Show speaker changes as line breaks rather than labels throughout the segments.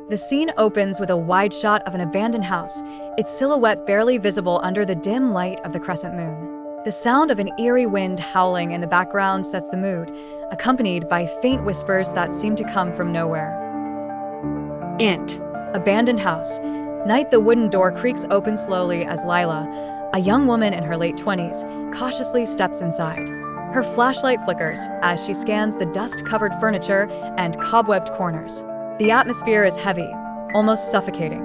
The scene opens with a wide shot of an abandoned house, its silhouette barely visible under the dim light of the crescent moon. The sound of an eerie wind howling in the background sets the mood, accompanied by faint whispers that seem to come from nowhere. Int. Abandoned house. Night. The wooden door creaks open slowly as Lila, a young woman in her late 20s, cautiously steps inside. Her flashlight flickers as she scans the dust-covered furniture and cobwebbed corners. The atmosphere is heavy, almost suffocating.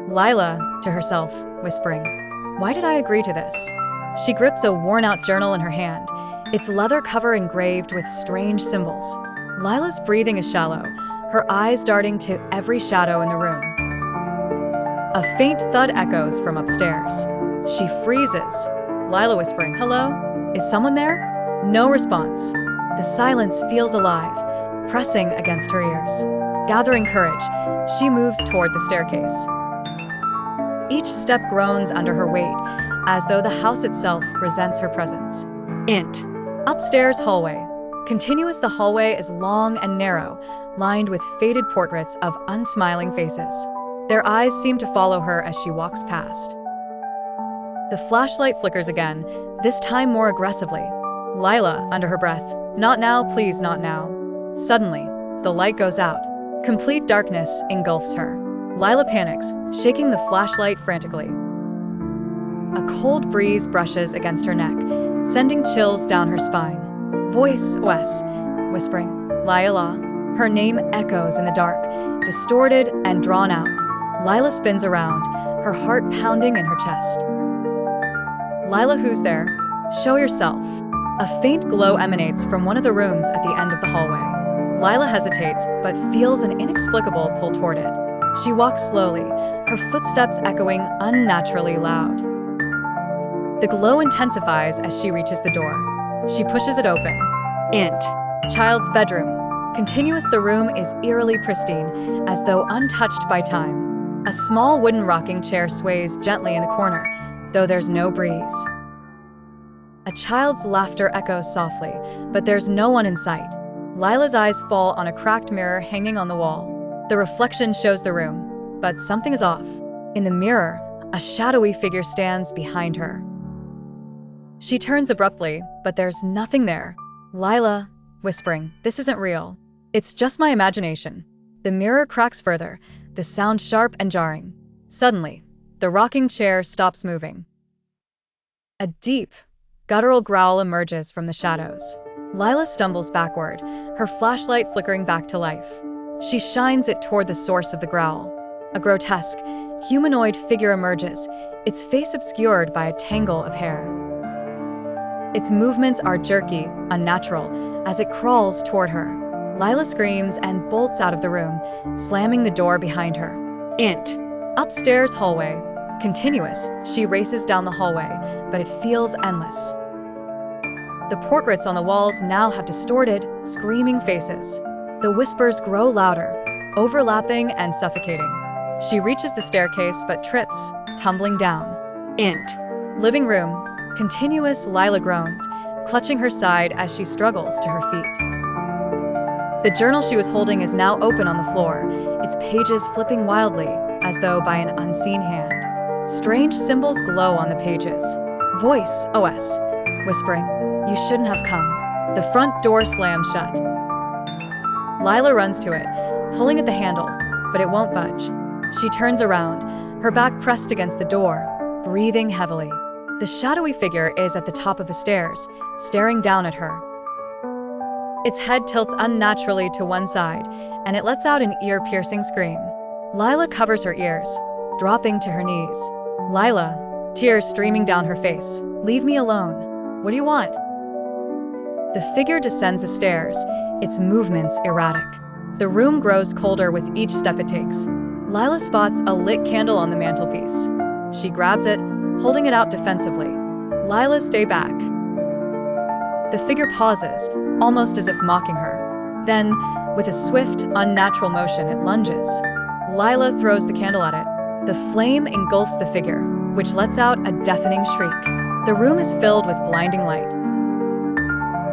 Lila, to herself, whispering, "Why did I agree to this?" She grips a worn-out journal in her hand, its leather cover engraved with strange symbols. Lila's breathing is shallow, her eyes darting to every shadow in the room. A faint thud echoes from upstairs. She freezes. Lila whispering, "Hello? Is someone there?" No response. The silence feels alive, pressing against her ears. Gathering courage, she moves toward the staircase. Each step groans under her weight, as though the house itself resents her presence. Int. Upstairs hallway. Continuous. The hallway is long and narrow, lined with faded portraits of unsmiling faces. Their eyes seem to follow her as she walks past. The flashlight flickers again, this time more aggressively. Lila, under her breath, "Not now, please, not now." Suddenly, the light goes out. Complete darkness engulfs her. Lila panics, shaking the flashlight frantically. A cold breeze brushes against her neck, sending chills down her spine. Voice OS, whispering, "Lila." Her name echoes in the dark, distorted and drawn out. Lila spins around, her heart pounding in her chest. "Lila, who's there? Show yourself." A faint glow emanates from one of the rooms at the end of the hallway. Lila hesitates, but feels an inexplicable pull toward it. She walks slowly, her footsteps echoing unnaturally loud. The glow intensifies as she reaches the door. She pushes it open. Int. Child's bedroom. Continuous. The room is eerily pristine, as though untouched by time. A small wooden rocking chair sways gently in the corner, though there's no breeze. A child's laughter echoes softly, but there's no one in sight. Lila's eyes fall on a cracked mirror hanging on the wall. The reflection shows the room, but something is off. In the mirror, a shadowy figure stands behind her. She turns abruptly, but there's nothing there. Lila, whispering, "This isn't real. It's just my imagination." The mirror cracks further, the sound sharp and jarring. Suddenly, the rocking chair stops moving. A deep, guttural growl emerges from the shadows. Lila stumbles backward, her flashlight flickering back to life. She shines it toward the source of the growl. A grotesque, humanoid figure emerges, its face obscured by a tangle of hair. Its movements are jerky, unnatural, as it crawls toward her. Lila screams and bolts out of the room, slamming the door behind her. Int. Upstairs hallway. Continuous, she races down the hallway, but it feels endless. The portraits on the walls now have distorted, screaming faces. The whispers grow louder, overlapping and suffocating. She reaches the staircase but trips, tumbling down. Int. Living room. Continuous. Lila groans, clutching her side as she struggles to her feet. The journal she was holding is now open on the floor, its pages flipping wildly, as though by an unseen hand. Strange symbols glow on the pages. Voice OS, whispering, "You shouldn't have come." The front door slams shut. Lila runs to it, pulling at the handle, but it won't budge. She turns around, her back pressed against the door, breathing heavily. The shadowy figure is at the top of the stairs, staring down at her. Its head tilts unnaturally to one side, and it lets out an ear-piercing scream. Lila covers her ears, dropping to her knees. "Lila," tears streaming down her face, "leave me alone. What do you want?" The figure descends the stairs, its movements erratic. The room grows colder with each step it takes. Lila spots a lit candle on the mantelpiece. She grabs it, holding it out defensively. "Lila, stay back." The figure pauses, almost as if mocking her. Then, with a swift, unnatural motion, it lunges. Lila throws the candle at it. The flame engulfs the figure, which lets out a deafening shriek. The room is filled with blinding light.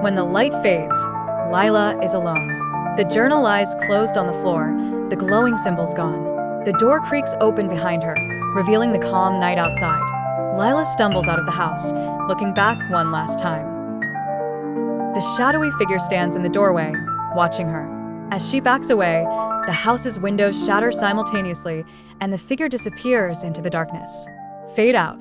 When the light fades, Lila is alone. The journal lies closed on the floor, the glowing symbols gone. The door creaks open behind her, revealing the calm night outside. Lila stumbles out of the house, looking back one last time. The shadowy figure stands in the doorway, watching her. As she backs away, the house's windows shatter simultaneously, and the figure disappears into the darkness. Fade out.